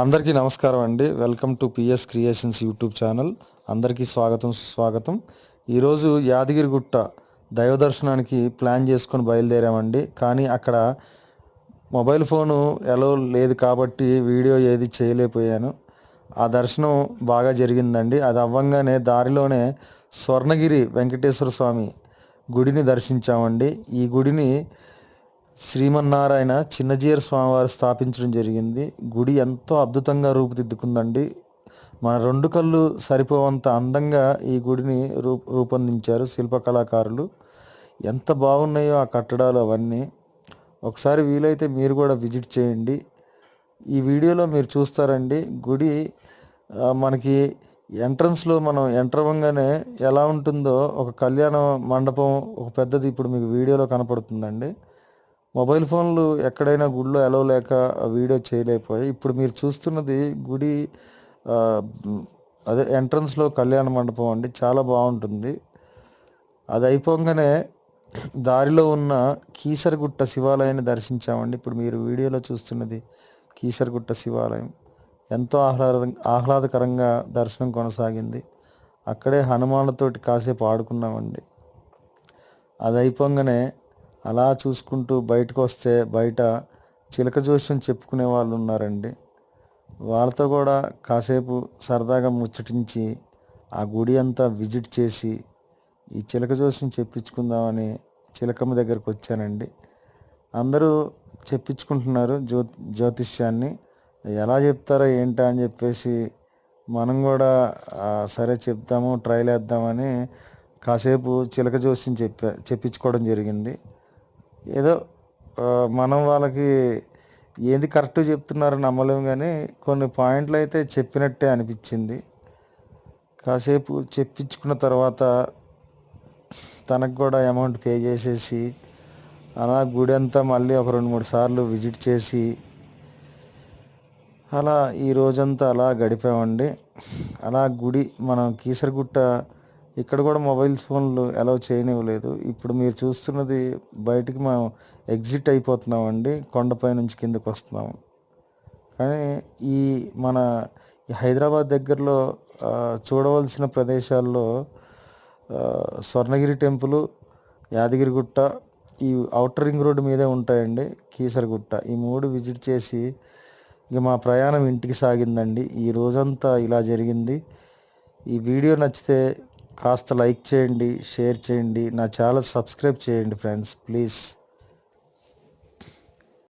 అందరికీ నమస్కారం అండి. Welcome to PS creations YouTube channel. అందరికీ స్వాగతం సుస్వాగతం. ఈరోజు యాదగిరిగుట్ట దైవ దర్శనానికి ప్లాన్ చేసుకొని బయలుదేరామండి. కానీ అక్కడ మొబైల్ ఫోను ఎలో లేదు కాబట్టి వీడియో ఏది చేయలేకపోయాను. ఆ దర్శనం బాగా జరిగిందండి. అది అవ్వంగానే దారిలోనే స్వర్ణగిరి వెంకటేశ్వర స్వామి గుడిని దర్శించామండి. ఈ గుడిని శ్రీమన్నారాయణ చిన్నజీయర్ స్వామివారు స్థాపించడం జరిగింది. గుడి ఎంతో అద్భుతంగా రూపుదిద్దుకుందండి. మన రెండు కళ్ళు సరిపోవంత అందంగా ఈ గుడిని రూపొందించారు శిల్పకళాకారులు. ఎంత బాగున్నాయో ఆ కట్టడాలు అవన్నీ. ఒకసారి వీలైతే మీరు కూడా విజిట్ చేయండి. ఈ వీడియోలో మీరు చూస్తారండి. గుడి మనకి ఎంట్రన్స్లో మనం ఎంటర్ అవ్వగానే ఎలా ఉంటుందో ఒక కళ్యాణ మండపం ఒక పెద్దది ఇప్పుడు మీకు వీడియోలో కనపడుతుందండి. మొబైల్ ఫోన్లు ఎక్కడైనా గుడిలో ఎలవ్ లేక వీడియో చేయలేకపోయాయి. ఇప్పుడు మీరు చూస్తున్నది గుడి అదే ఎంట్రన్స్లో కళ్యాణ మండపం అండి. చాలా బాగుంటుంది. అది అయిపోగానే దారిలో ఉన్న కీసరగుట్ట శివాలయాన్ని దర్శించామండి. ఇప్పుడు మీరు వీడియోలో చూస్తున్నది కీసరగుట్ట శివాలయం. ఎంతో ఆహ్లాదకరంగా దర్శనం కొనసాగింది. అక్కడే హనుమానులతోటి కాసేపు ఆడుకున్నామండి. అది అయిపోగానే అలా చూసుకుంటూ బయటకు వస్తే బయట చిలక జోస్యం చెప్పుకునే వాళ్ళు ఉన్నారండి. వాళ్ళతో కూడా కాసేపు సరదాగా ముచ్చటించి ఆ గుడి అంతా విజిట్ చేసి ఈ చిలక జోస్యం చెప్పించుకుందామని చిలకమ్మ దగ్గరకు వచ్చానండి. అందరూ చెప్పించుకుంటున్నారు జ్యోతిష్యాన్ని. ఎలా చెప్తారో ఏంటా అని చెప్పేసి మనం కూడా సరే చెప్దాము, ట్రైల్ వేద్దామని కాసేపు చిలక జోస్యం చెప్పించుకోవడం జరిగింది. ఏదో మనం వాళ్ళకి ఏది కరెక్ట్ చెప్తున్నారో నమ్మలేము, కానీ కొన్ని పాయింట్లు అయితే చెప్పినట్టే అనిపించింది. కాసేపు చెప్పించుకున్న తర్వాత తనకు కూడా అమౌంట్ పే చేసేసి అలా గుడి అంతా మళ్ళీ ఒక 2-3 సార్లు విజిట్ చేసి అలా ఈ రోజంతా అలా గడిపామండి. అలా గుడి మనం కీసరగుట్ట ఇక్కడ కూడా మొబైల్ ఫోన్లు అలౌ చేయనివ్వలేదు. ఇప్పుడు మీరు చూస్తున్నది బయటికి మనం ఎగ్జిట్ అయిపోతున్నామండి. కొండపై నుంచి కిందకు వస్తున్నాము. కానీ ఈ మన హైదరాబాద్ దగ్గరలో చూడవలసిన ప్రదేశాల్లో స్వర్ణగిరి టెంపుల్, యాదగిరిగుట్ట ఈ ఔటర్ రింగ్ రోడ్డు మీదే ఉంటాయండి. కీసరగుట్ట ఈ 3 విజిట్ చేసి ఇక మా ప్రయాణం ఇంటికి సాగిందండి. ఈ రోజంతా ఇలా జరిగింది. ఈ వీడియో నచ్చితే కాస్త లైక్ చేయండి, షేర్ చేయండి, నా ఛానల్ సబ్స్క్రైబ్ చేయండి ఫ్రెండ్స్ ప్లీజ్.